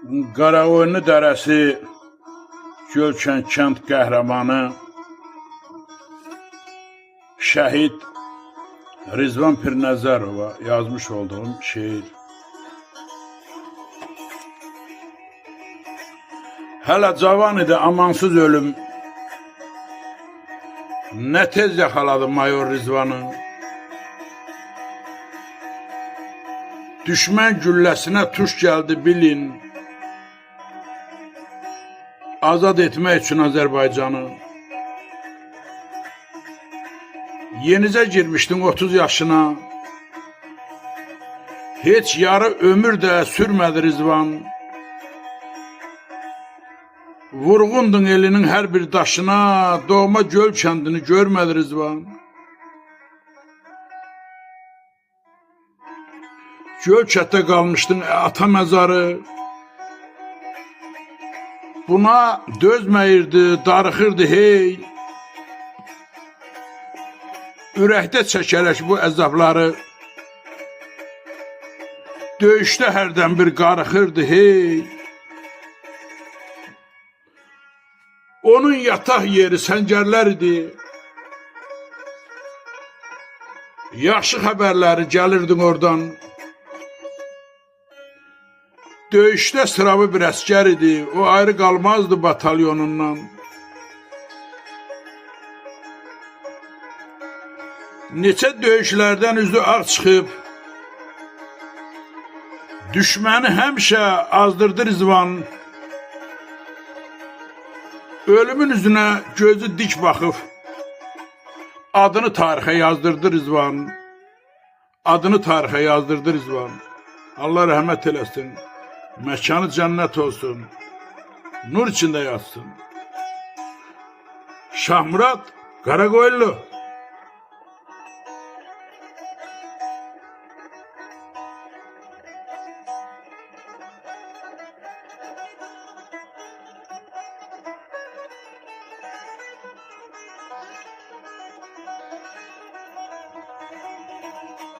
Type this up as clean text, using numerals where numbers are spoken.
Qaraqoyunlu Dərəsi Gölçən kənd qəhrəmanı şəhid Rizvan Pirnəzərova yazmış olduğum şeir. Hələ cavan idi amansız ölüm, nə tez yaxaladı Mayor Rizvanı. Düşmən gülləsinə tuş gəldi bilin, azad etmək üçün Azərbaycanı. Yenicə girmişdin 30 yaşına, heç yarı ömür də sürmədi Rizvan. Vurğundun elinin hər bir daşına, doğma göl kəndini görmədi Rizvan. Gölçətdə qalmışdın ata məzarı, buna dözməyirdi, darıxırdı hey. Ürəkdə çəkərək bu əzabları, döyüşdə hərdən bir qarıxırdı hey. Onun yataq yeri səngərlər idi, yaxşı xəbərləri gəlirdin oradan. Döyüşdə sıravı bir əskər idi, o ayrı qalmazdı batalyonundan. Neçə döyüşlərdən üzü ağ çıxıb, düşməni həmişə azdırdı Rizvan. Ölümün üzünə gözü dik baxıb, adını tarixə yazdırdı Rizvan. Adını tarixə yazdırdı Rizvan. Allah rəhmət eləsin, məkanı cənnət olsun, nur içində yatsın. Şahmurad Qaraqoyunlu.